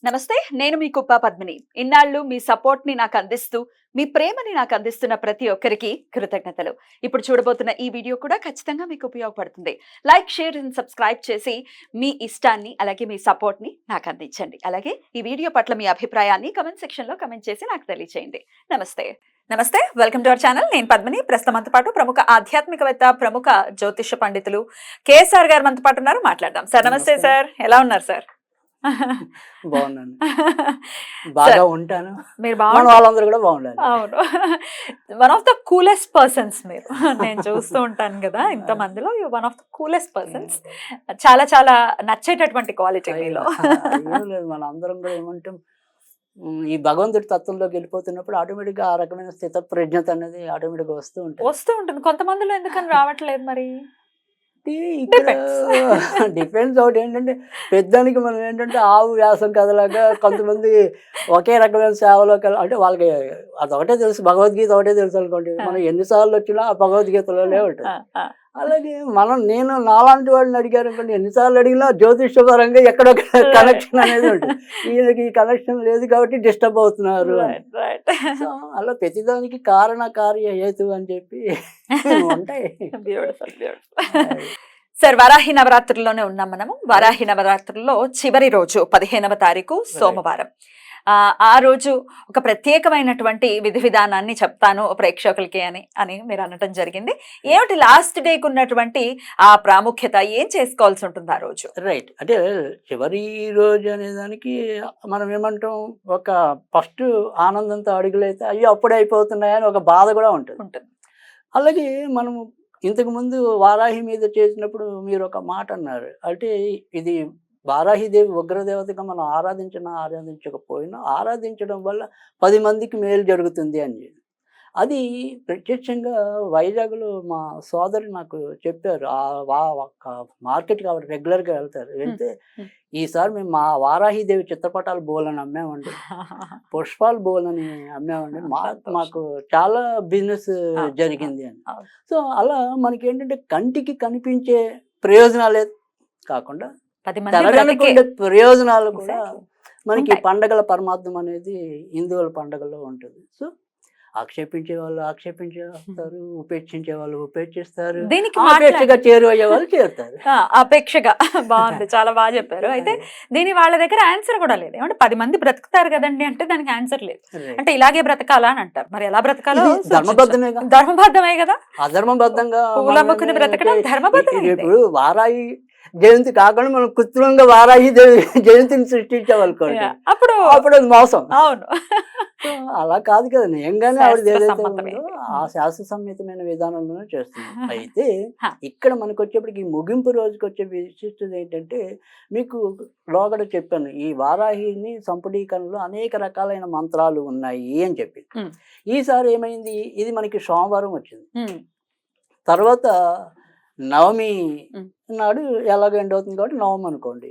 నమస్తే, నేను మీ కుప్ప పద్మిని. ఇన్నాళ్ళు మీ సపోర్ట్‌ని నాకందిస్తూ, మీ ప్రేమని నాకందిస్తున్న ప్రతి ఒక్కరికి కృతజ్ఞతలు. ఇప్పుడు చూడబోతున్న ఈ వీడియో కూడా ఖచ్చితంగా మీకు ఉపయోగపడుతుంది. లైక్, షేర్ అండ్ సబ్స్క్రైబ్ చేసి మీ ఇష్టాన్ని అలాగే మీ సపోర్ట్‌ని నాకందించండి. అలాగే ఈ వీడియో పట్ల మీ అభిప్రాయాన్ని కామెంట్ సెక్షన్‌లో కామెంట్ చేసి నాకు తెలియజేయండి. నమస్తే. నమస్తే, వెల్కమ్ టు అవర్ ఛానల్. నేను పద్మిని. ప్రస్తుతం మనతో పాటు ప్రముఖ ఆధ్యాత్మికవేత్త, ప్రముఖ జ్యోతిష పండితులు కేఎస్ఆర్ గారు మనతో పాటు ఉన్నారు. మాట్లాడదాం. సార్ నమస్తే సార్. ఎలా ఉన్నారు సార్? బాగున్నాను. బాగా ఉంటాను. మీరు మన బాగుంటారు. వాళ్ళందరూ కూడా బాగుండాలి. అవును. One of the coolest persons మీరు. నేను చూస్తూ ఉంటాను కదా ఇంత మందిలో, you one of the coolest persons. చాలా చాలా నచ్చేటటువంటి క్వాలిటీ మీలో. ఏం లేదు, మన అందరం కూడా ఏమంటాం, ఈ భగవంతుడి తత్వంలోకి వెళ్ళిపోతున్నప్పుడు ఆటోమేటిక్గా ఆ రకమైన స్థిత ప్రజ్ఞత అనేది ఆటోమేటిక్గా వస్తూ ఉంటుంది. వస్తూ ఉంటుంది. కొంతమందిలో ఎందుకని రావట్లేదు మరి? ఇక్కడ డిఫరెన్స్ ఒకటి ఏంటంటే, పెద్దానికి మనం ఏంటంటే ఆవు వ్యాసం కథలాగా కొంతమంది ఒకే రకమైన సేవలోకి అంటే వాళ్ళకి అదొకటే తెలుసు, భగవద్గీత ఒకటే తెలుసు అనుకోండి. మనం ఎన్నిసార్లు వచ్చినా ఆ భగవద్గీతలోనే ఉంటుంది. అలాగే నేను నాలాంటి వాళ్ళని అడిగారు అనుకోండి, ఎన్నిసార్లు అడిగినా జ్యోతిష్యపరంగా ఎక్కడో కనెక్షన్ అనేది ఉంటుంది. ఈయనకి ఈ కనెక్షన్ లేదు కాబట్టి డిస్టర్బ్ అవుతున్నారు. సో అలా ప్రతిదానికి కారణ కార్య హేతు అని చెప్పి ఉంటాయి. సార్, వరాహి నవరాత్రుల్లోనే ఉన్నాం మనము. వరాహి నవరాత్రుల్లో చివరి రోజు 15వ తారీఖు సోమవారం. ఆ రోజు ఒక ప్రత్యేకమైనటువంటి విధి విధానాన్ని చెప్తాను ప్రేక్షకులకి అని మీరు అనటం జరిగింది. ఏమిటి లాస్ట్ డేకి ఉన్నటువంటి ఆ ప్రాముఖ్యత? ఏం చేసుకోవాల్సి ఉంటుంది ఆ రోజు? రైట్. అంటే చివరి రోజు అనే దానికి మనం ఏమంటాం, ఒక ఫస్ట్ ఆనందంతో అడుగులైతే అయ్యో అప్పుడే అయిపోతున్నాయని ఒక బాధ కూడా ఉంటుంది. అలాగే మనము ఇంతకుముందు వారాహి మీద చేసినప్పుడు మీరు ఒక మాట అన్నారు. అంటే ఇది వారాహిదేవి ఉగ్రదేవతగా మనం ఆరాధించకపోయినా ఆరాధించడం వల్ల 10 మందికి మేలు జరుగుతుంది అని చెప్పి. అది ప్రత్యక్షంగా వైజాగ్లో మా సోదరు నాకు చెప్పారు. మార్కెట్కి ఆవిడ రెగ్యులర్గా వెళ్తారు. వెళ్తే ఈసారి మేము మా వారాహిదేవి చిత్రపటాలు బోలని అమ్మామండి, పుష్పాలు బోలని అమ్మామండి, మాకు చాలా బిజినెస్ జరిగింది అని. సో అలా మనకి ఏంటంటే కంటికి కనిపించే ప్రయోజనాలే కాకుండా తెలగనుకుండే ప్రయోజనాలు కూడా మనకి పండగల పరమార్థం అనేది హిందువుల పండగల్లో ఉంటుంది. సో ఆక్షేపించే వాళ్ళు ఆక్షేపించేస్తారు, ఉపేక్షించే వాళ్ళు ఉపేక్షిస్తారు, అపేక్షగా చేరువయ్యే వాళ్ళు చేరుతారు. అపేక్షగా బాగుంది, చాలా బాగా చెప్పారు. అయితే దీని వాళ్ళ దగ్గర ఆన్సర్ కూడా లేదు. ఏమంటే 10 మంది బ్రతుకుతారు కదండి అంటే దానికి ఆన్సర్ లేదు. అంటే ఇలాగే బ్రతకాలా అని అంటారు. మరి ఎలా బ్రతకాలో ధర్మబద్ధమే కదా. అధర్మబద్ధంగా పూలమ్ముకుని బ్రతకడం ధర్మబద్ధం. ఇప్పుడు వారాయి జయంతి కాకుండా మనం కృత్రిమంగా వారాహి జయంతిని సృష్టించామనుకోండి, అప్పుడు అది మోసం. అవును, అలా కాదు కదా. నిజంగానే ఆవిడ ఏదైతే ఉందో ఆ శాస్త్ర సమ్మతమైన విధానంలోనే చేస్తుంది. అయితే ఇక్కడ మనకు వచ్చేప్పటికి ఈ ముగింపు రోజుకి వచ్చే విశిష్టత ఏంటంటే, మీకు లోగడ చెప్పాను, ఈ వారాహిని సంపుటీకరణలో అనేక రకాలైన మంత్రాలు ఉన్నాయి అని చెప్పి. ఈసారి ఏమైంది, ఇది మనకి సోమవారం వచ్చింది. తర్వాత నవమి నాడు ఎలాగ ఎండ్ అవుతుంది కాబట్టి నవమి అనుకోండి.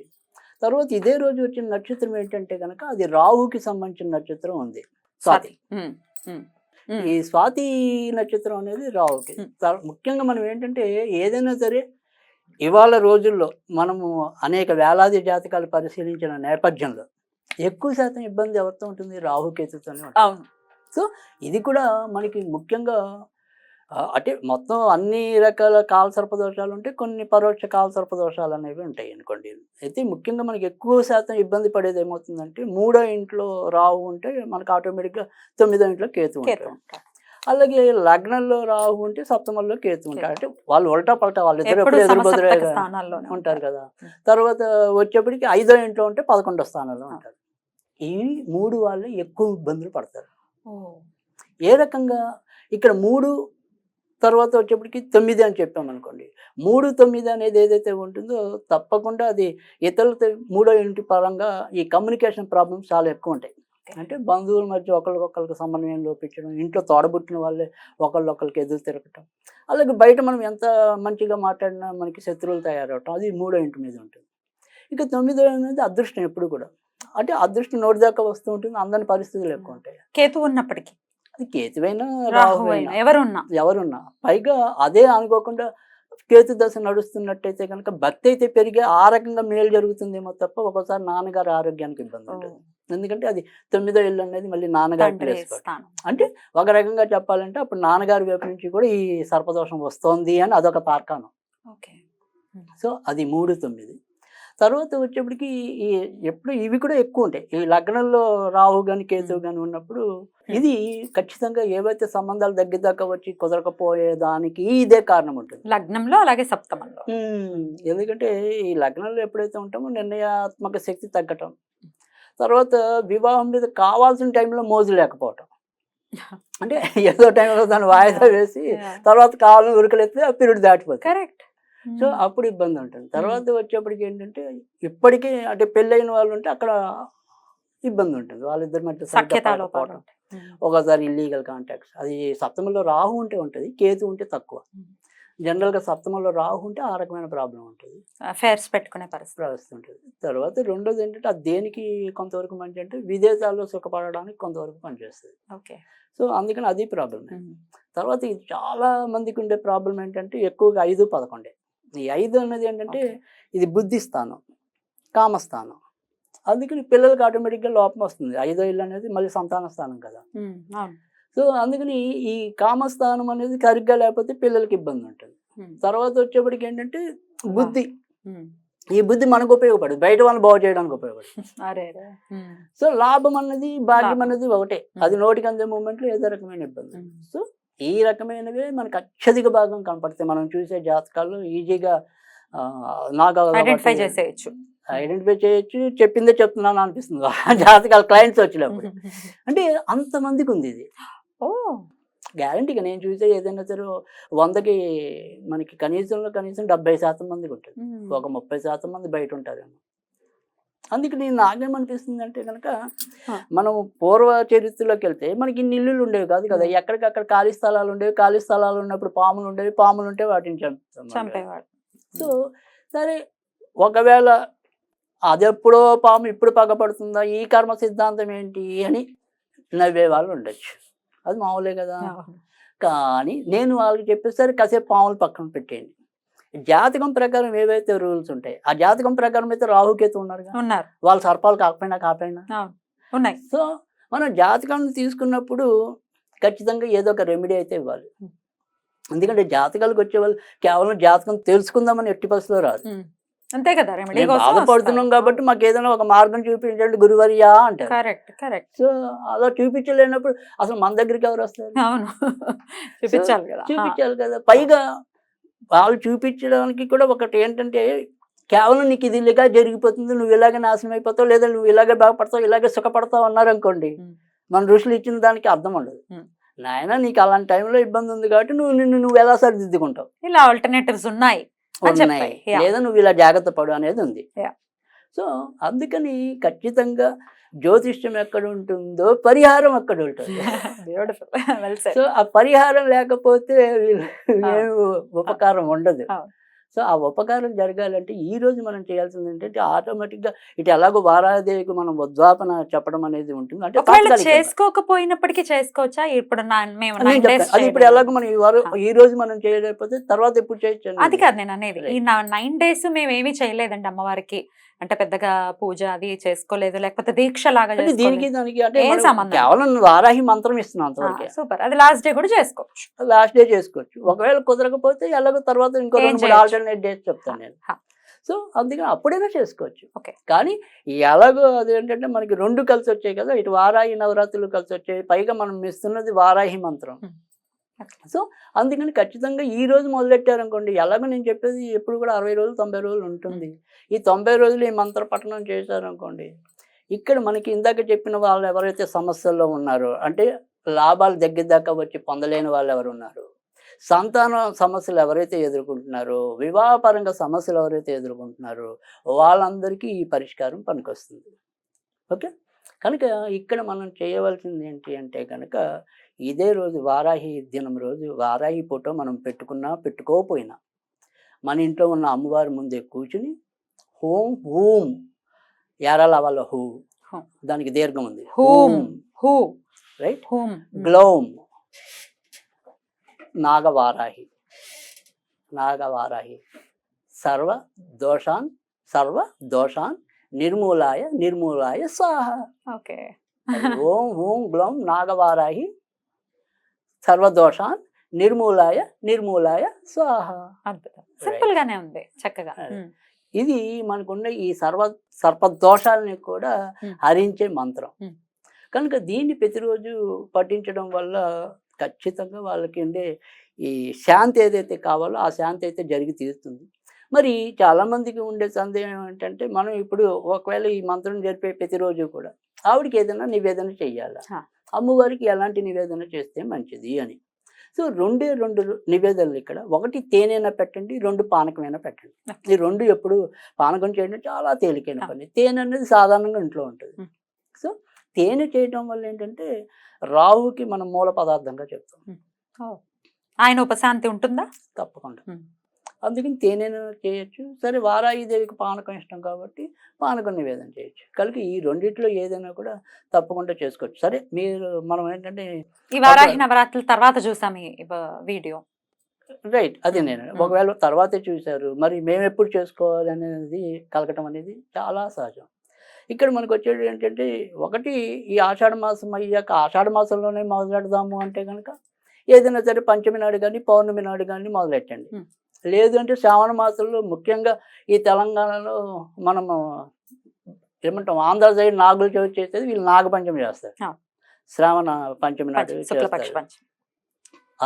తర్వాత ఇదే రోజు వచ్చిన నక్షత్రం ఏంటంటే కనుక అది రాహుకి సంబంధించిన నక్షత్రం ఉంది, స్వాతి. ఈ స్వాతి నక్షత్రం అనేది రాహుకి. ముఖ్యంగా మనం ఏంటంటే ఏదైనా సరే ఇవాళ రోజుల్లో మనము అనేక వేలాది జాతకాలు పరిశీలించిన నేపథ్యంలో ఎక్కువ శాతం ఇబ్బంది ఎవరితో ఉంటుంది, రాహుకేతుతోనే ఉంటుంది. సో ఇది కూడా మనకి ముఖ్యంగా అంటే మొత్తం అన్ని రకాల కాలసర్పదోషాలు ఉంటాయి, కొన్ని పరోక్ష కాలసర్పదోషాలు అనేవి ఉంటాయి అనుకోండి. అయితే ముఖ్యంగా మనకి ఎక్కువ శాతం ఇబ్బంది పడేది ఏమవుతుందంటే, 3వ ఇంట్లో రాహు ఉంటే మనకు ఆటోమేటిక్గా 9వ ఇంట్లో కేతు ఉంటాడు. అలాగే లగ్నంలో రాహు ఉంటే సప్తమంలో కేతు ఉంటాడు. అంటే వాళ్ళు ఉల్టా పల్టా, వాళ్ళిద్దరు ఎప్పుడు ఎదురుబెదురుగా ఉంటారు కదా. తర్వాత వచ్చేప్పటికి 5వ ఇంట్లో ఉంటే 11వ స్థానంలో ఉంటారు. ఈ 3 వాళ్ళు ఎక్కువ ఇబ్బందులు పడతారు. ఏ రకంగా ఇక్కడ 3 తర్వాత వచ్చేప్పటికి 9 అని చెప్పాం అనుకోండి. 3, 9 అనేది ఏదైతే ఉంటుందో తప్పకుండా అది ఇతరులతో 3వ ఇంటి పరంగా ఈ కమ్యూనికేషన్ ప్రాబ్లమ్స్ చాలా ఎక్కువ ఉంటాయి. అంటే బంధువుల మధ్య ఒకరికొకరికి సమన్వయం లోపించడం, ఇంట్లో తోడబుట్టిన వాళ్ళే ఒకళ్ళొకరికి ఎదురు తిరగటం, అలాగే బయట మనం ఎంత మంచిగా మాట్లాడినా మనకి శత్రువులు తయారవటం, అది 3వ ఇంటి మీద ఉంటుంది. ఇక 9వ అనేది అదృష్టం ఎప్పుడు కూడా. అంటే అదృష్టం నోటి దాకా వస్తూ ఉంటుంది, అందరి పరిస్థితులు ఎక్కువ ఉంటాయి. కేతు ఉన్నప్పటికీ అది కేతువైనా రాహువైనా ఎవరున్నా పైగా అదే అనుకోకుండా కేతు దశ నడుస్తున్నట్టయితే కనుక భక్తి అయితే పెరిగి ఆ రకంగా మేలు జరుగుతుందేమో తప్ప ఒక్కోసారి నాన్నగారి ఆరోగ్యానికి ఇబ్బంది ఉంటుంది. ఎందుకంటే అది 9వ ఇల్లు అనేది మళ్ళీ నాన్నగారి ప్లేస్. అంటే ఒక రకంగా చెప్పాలంటే అప్పుడు నాన్నగారి వైపు నుంచి కూడా ఈ సర్పదోషం వస్తోంది అని అదొక తార్కాణం. సో అది 3, 9. తర్వాత వచ్చేప్పటికి ఈ ఎప్పుడు ఇవి కూడా ఎక్కువ ఉంటాయి. ఈ లగ్నంలో రాహు కానీ కేతువు కానీ ఉన్నప్పుడు ఇది ఖచ్చితంగా ఏవైతే సంబంధాలు దగ్గరదాకా వచ్చి కుదరకపోయేదానికి ఇదే కారణం ఉంటుంది లగ్నంలో, అలాగే సప్తమంలో. ఎందుకంటే ఈ లగ్నంలో ఎప్పుడైతే ఉంటామో నిర్ణయాత్మక శక్తి తగ్గటం, తర్వాత వివాహం మీద కావాల్సిన టైంలో మోజు లేకపోవటం. అంటే ఏదో టైంలో దాన్ని వాయిదా వేసి తర్వాత కావాలని ఉరకలెత్తే ఆ పీరియడ్ దాటిపోతుంది. కరెక్ట్. సో అప్పుడు ఇబ్బంది ఉంటుంది. తర్వాత వచ్చేప్పటికి ఏంటంటే ఇప్పటికీ అంటే పెళ్ళైన వాళ్ళు ఉంటే అక్కడ ఇబ్బంది ఉంటుంది. వాళ్ళిద్దరి మధ్య సఖ్యతపోవటం, ఒకసారి ఇల్లీగల్ కాంటాక్ట్స్. అది సప్తమంలో రాహు ఉంటే ఉంటుంది, కేతు ఉంటే తక్కువ. జనరల్గా సప్తమంలో రాహు ఉంటే ఆ రకమైన ప్రాబ్లం ఉంటుంది, అఫైర్స్ పెట్టుకునే పరిస్థితి ఉంటుంది. తర్వాత రెండోది ఏంటంటే అది దేనికి కొంతవరకు మంచి అంటే విదేశాల్లో సుఖపడడానికి కొంతవరకు పనిచేస్తుంది. ఓకే. సో అందుకని అది ప్రాబ్లం. తర్వాత ఇది చాలా మందికి ఉండే ప్రాబ్లం ఏంటంటే ఎక్కువగా 5, 11. ఈ 5 అన్నది ఏంటంటే ఇది బుద్ధి స్థానం, కామస్థానం. అందుకని పిల్లలకి ఆటోమేటిక్గా లోపం వస్తుంది. 5వ ఇల్లు అనేది మళ్ళీ సంతాన స్థానం కదా. సో అందుకని ఈ కామస్థానం అనేది సరిగ్గా లేకపోతే పిల్లలకి ఇబ్బంది ఉంటుంది. తర్వాత వచ్చేప్పటికి ఏంటంటే బుద్ధి, ఈ బుద్ధి మనకు ఉపయోగపడదు, బయట వాళ్ళని బాగు చేయడానికి ఉపయోగపడుతుంది. సో లాభం అన్నది భాగ్యం అన్నది ఒకటే, అది నోటికి అందే మూమెంట్లో ఏదో రకమైన ఇబ్బంది. సో ఈ రకమైనవే మనకు అత్యధిక భాగం కనపడతాయి. మనం చూసే జాతకాల్లో ఈజీగా ఐడెంటిఫై చేసేయచ్చు, చెప్పిందే చెప్తున్నాను అనిపిస్తుంది జాతకాలు క్లయింట్స్ వచ్చినప్పుడు. అంటే అంతమందికి ఉంది ఇది. గ్యారంటీగా నేను చూసే ఏదైనా సరే 100కి మనకి కనీసం 70% మందికి ఉంటుంది, ఒక 30% మంది బయట ఉంటారేమో. అందుకని నాకేమనిపిస్తుంది అంటే కనుక మనం పూర్వ చరిత్రలోకి వెళ్తే మనకి ఇన్ని ఇల్లులు ఉండేవి కాదు కదా. ఎక్కడికక్కడ ఖాళీ స్థలాలు ఉండేవి, ఖాళీ స్థలాలు ఉన్నప్పుడు పాములు ఉండేవి, పాములు ఉంటే వాటిని చంపేవాడు. సో సరే, ఒకవేళ అదెప్పుడో పాము ఇప్పుడు పగపడుతుందా, ఈ కర్మ సిద్ధాంతం ఏంటి అని నవ్వే వాళ్ళు ఉండొచ్చు, అది మామూలే కదా. కానీ నేను వాళ్ళకి చెప్పేసరికి కాసేపు పాములు పక్కన పెట్టేయండి. జాతకం ప్రకారం ఏవైతే రూల్స్ ఉంటాయి, ఆ జాతకం ప్రకారం అయితే రాహుకేతు ఉన్నారు, వాళ్ళు సర్పాలు కాకపోయినా ఉన్నాయి. సో మనం జాతకాన్ని తీసుకున్నప్పుడు ఖచ్చితంగా ఏదో ఒక రెమెడీ అయితే ఇవ్వాలి. ఎందుకంటే జాతకాలకు వచ్చేవాళ్ళు కేవలం జాతకం తెలుసుకుందామని ఎట్టి పరిస్థితిలో రాదు. అంతే కదా, బాధపడుతున్నాం కాబట్టి మాకు ఏదైనా ఒక మార్గం చూపించండి గురువర్యా అంటారు. Correct correct. సో అలా చూపించలేనప్పుడు అసలు మన దగ్గరికి ఎవరు వస్తారు? చూపించాలి కదా. పైగా వాళ్ళు చూపించడానికి కూడా ఒకటి ఏంటంటే కేవలం నీకు ఇది ఇలాగా జరిగిపోతుంది, నువ్వు ఇలాగే నాశనం అయిపోతావు, లేదా నువ్వు ఇలాగే బాగుపడతావు, ఇలాగే సుఖపడతావు అన్నారనుకోండి, మన ఋషులు ఇచ్చిన దానికి అర్థం ఉండదు. నాయన నీకు అలాంటి టైంలో ఇబ్బంది ఉంది కాబట్టి నువ్వు ఎలా సరిదిద్దుకుంటావు, ఇలా ఆల్టర్నేటివ్స్ ఉన్నాయి, లేదా నువ్వు ఇలా జాగ్రత్త పడు అనేది ఉంది. సో అందుకని ఖచ్చితంగా జ్యోతిష్యం ఎక్కడ ఉంటుందో పరిహారం అక్కడ ఉంటుంది. సో ఆ పరిహారం లేకపోతే ఉపకారం ఉండదు. సో ఆ ఉపకారం జరగాలంటే ఈ రోజు మనం చేయాల్సింది ఏంటంటే ఆటోమేటిక్గా ఇటు ఎలాగో వారాదేవికి మనం ఉద్వాపన చెప్పడం అనేది ఉంటుంది. అంటే చేసుకోకపోయినప్పటికీ చేసుకోవచ్చా? ఇప్పుడు అది ఇప్పుడు ఎలాగో మనం ఈ రోజు మనం చేయలేకపోతే తర్వాత ఎప్పుడు చేయొచ్చు అది కాదు నేను అనేది. ఈ 9 days మేము ఏమీ చేయలేదండి అమ్మవారికి, అంటే పెద్దగా పూజ అది చేసుకోలేదు, లేకపోతే దీక్ష లాగా దీనికి దానికి అంటే కేవలం వారాహి మంత్రం ఇస్తున్నాం అంతవరకు. సూపర్. అది లాస్ట్ డే కూడా చేసుకోవచ్చు, లాస్ట్ డే చేసుకోవచ్చు. ఒకవేళ కుదరకపోతే ఎలాగో తర్వాత ఇంకో 2-3 ఆల్టర్నేట్ డేస్ చెప్తాను నేను. సో అందుకని అప్పుడైనా చేసుకోవచ్చు. కానీ ఎలాగో అదేంటంటే మనకి 2 కలిసి వచ్చాయి కదా, ఇటు వారాహి నవరాత్రులు కలిసి వచ్చాయి, పైగా మనం ఇస్తున్నది వారాహి మంత్రం. సో అందుకని ఖచ్చితంగా ఈ రోజు మొదలెట్టారనుకోండి, ఎలాగో నేను చెప్పేది ఎప్పుడు కూడా 60 రోజులు 90 రోజులు ఉంటుంది. ఈ 90 రోజులు ఈ మంత్ర పఠనం చేశారనుకోండి, ఇక్కడ మనకి ఇందాక చెప్పిన వాళ్ళు ఎవరైతే సమస్యల్లో ఉన్నారో, అంటే లాభాలు దగ్గర దాకా వచ్చి పొందలేని వాళ్ళు ఎవరు ఉన్నారు, సంతాన సమస్యలు ఎవరైతే ఎదుర్కొంటున్నారో, వివాహపరంగా సమస్యలు ఎవరైతే ఎదుర్కొంటున్నారో వాళ్ళందరికీ ఈ పరిష్కారం పనికొస్తుంది. ఓకే. కనుక ఇక్కడ మనం చేయవలసింది ఏంటి అంటే కనుక ఇదే రోజు వారాహి దినం రోజు వారాహి ఫోటో మనం పెట్టుకున్నా పెట్టుకోకపోయినా మన ఇంట్లో ఉన్న అమ్మవారి ముందే కూర్చుని హోం హూం యారాల హూ, దానికి దీర్ఘం ఉంది, హూం హూ, రైట్, గ్లౌం నాగవారాహి నాగవారాహి సర్వ దోషాన్ నిర్మూలాయ స్వాహ. ఓకే. ఓం హూం గ్లౌం నాగవారాహి సర్వదోషాన్ నిర్మూలాయ స్వాహ. అద్భుతం. సింపుల్ గానే ఉంది చక్కగా. ఇది మనకున్న ఈ సర్పదోషాలని కూడా హరించే మంత్రం. కనుక దీన్ని ప్రతిరోజు పఠించడం వల్ల ఖచ్చితంగా వాళ్ళకి ఉండే ఈ శాంతి ఏదైతే కావాలో ఆ శాంతి అయితే జరిగి తీరుతుంది. మరి చాలామందికి ఉండే సందేహం ఏంటంటే, మనం ఇప్పుడు ఒకవేళ ఈ మంత్రం జరిపే ప్రతిరోజు కూడా ఆవిడకి ఏదైనా నివేదన చెయ్యాలా, అమ్మవారికి ఎలాంటి నివేదన చేస్తే మంచిది అని. సో రెండు నివేదనలు ఇక్కడ. ఒకటి తేనెైనా పెట్టండి, 2 పానకమైనా పెట్టండి. ఈ 2 ఎప్పుడు పానకం చేయడం చాలా తేలికైన పని. తేనె అనేది సాధారణంగా ఇంట్లో ఉంటుంది. సో తేనె చేయడం వల్ల ఏంటంటే రాహుకి మనం మూల పదార్థంగా చెప్తాం. ఆయన ఉపశాంతి ఉంటుందా? తప్పకుండా. అందుకని తేనెను చేయొచ్చు. సరే, వారాహిదేవికి పానకం ఇష్టం కాబట్టి పానకం నివేదన చేయొచ్చు. కనుక ఈ రెండిట్లో ఏదైనా కూడా తప్పకుండా చేసుకోవచ్చు. సరే, మనం ఏంటంటే ఈ వారాహి నవరాత్రుల తర్వాత చూసాం ఈ వీడియో. రైట్, అదే నేను ఒకవేళ తర్వాతే చూశారు, మరి మేము ఎప్పుడు చేసుకోవాలి అనేది కలగటం అనేది చాలా సహజం. ఇక్కడ మనకు వచ్చేది ఏంటంటే, ఒకటి ఈ ఆషాఢ మాసం అయ్యాక ఆషాఢ మాసంలోనే మొదలెడదాము అంటే కనుక ఏదైనా సరే పంచమి నాడు కానీ పౌర్ణమి నాడు కానీ మొదలెట్టండి. లేదు అంటే శ్రావణ మాసంలో, ముఖ్యంగా ఈ తెలంగాణలో మనము ఏమంటాం, ఆంధ్ర సైడ్ నాగుల చవితి చేసేది, వీళ్ళు నాగపంచమి చేస్తారు. శ్రావణ పంచమి నాడు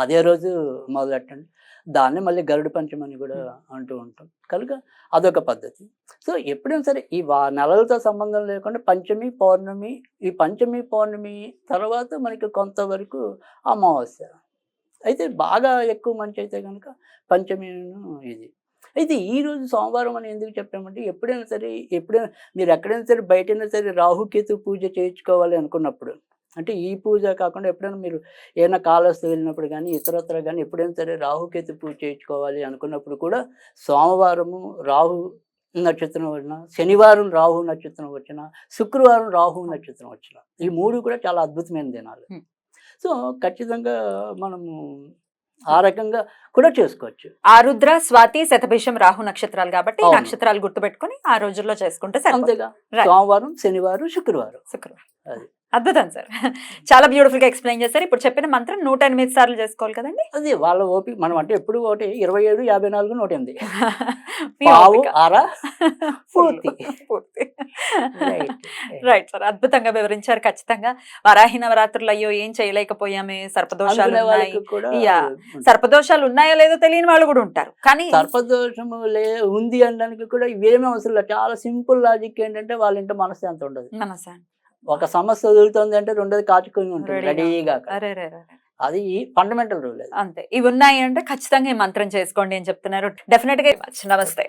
అదే రోజు మొదలెట్టండి. దాన్ని మళ్ళీ గరుడ పంచమి అని కూడా అంటూ ఉంటాం. కనుక అదొక పద్ధతి. సో ఎప్పుడైనా సరే ఈ నెలలతో సంబంధం లేకుండా పంచమి పౌర్ణమి, ఈ పంచమి పౌర్ణమి తర్వాత మనకి కొంతవరకు అమావాస్య అయితే బాగా ఎక్కువ మంచి అయితే కనుక పంచమి ఇది. అయితే ఈరోజు సోమవారం అని ఎందుకు చెప్పామంటే, ఎప్పుడైనా మీరు ఎక్కడైనా సరే బయటైనా సరే రాహుకేతు పూజ చేయించుకోవాలి అనుకున్నప్పుడు, అంటే ఈ పూజ కాకుండా ఎప్పుడైనా మీరు ఏదైనా కాళహస్తి వెళ్ళినప్పుడు కానీ ఇతరత్ర కానీ ఎప్పుడైనా సరే రాహుకేతు పూజ చేయించుకోవాలి అనుకున్నప్పుడు కూడా సోమవారము రాహు నక్షత్రం వచ్చిన, శనివారం రాహు నక్షత్రం వచ్చిన, శుక్రవారం రాహు నక్షత్రం వచ్చిన, ఈ 3 కూడా చాలా అద్భుతమైన దినాలు. సో ఖచ్చితంగా మనము ఆ రకంగా కూడా చేసుకోవచ్చు. ఆరుద్ర, స్వాతి, శతభిషం రాహు నక్షత్రాలు కాబట్టి నక్షత్రాలు గుర్తుపెట్టుకుని ఆ రోజుల్లో చేసుకుంటే అంతేగా. సోమవారం, శనివారం, శుక్రవారం. అది అద్భుతం సార్. చాలా బ్యూటిఫుల్ గా ఎక్స్ప్లెయిన్ చేశారు. ఇప్పుడు చెప్పిన మంత్రం 108 సార్లు చేసుకోవాలి కదండి. అది వాళ్ళ ఓపిక. మనం అంటే ఎప్పుడు ఒకటి 27, 54, 108 పావు అర పూర్తి. రైట్ సార్, అద్భుతంగా వివరించారు. ఖచ్చితంగా వరాహి నవరాత్రులు అయ్యో ఏం చేయలేకపోయామే, సర్పదోషాలు సర్పదోషాలు ఉన్నాయో లేదో తెలియని వాళ్ళు కూడా ఉంటారు. కానీ సర్పదోషము ఉంది అనడానికి కూడా ఇవేమీ అవసరం లేదు. చాలా సింపుల్ లాజిక్ ఏంటంటే, వాళ్ళ ఇంట్లో మనశ్శాంతి ఉండదు. ఒక సమస్య వదులుతుంది అంటే రెండోది కాచుకొని ఉంటుంది రెడీగా. అది ఫండమెంటల్ రూల్. అంతే. ఇవి ఉన్నాయి అంటే ఖచ్చితంగా ఈ మంత్రం చేసుకోండి అని చెప్తున్నారు. డెఫినెట్ గా. నమస్తే.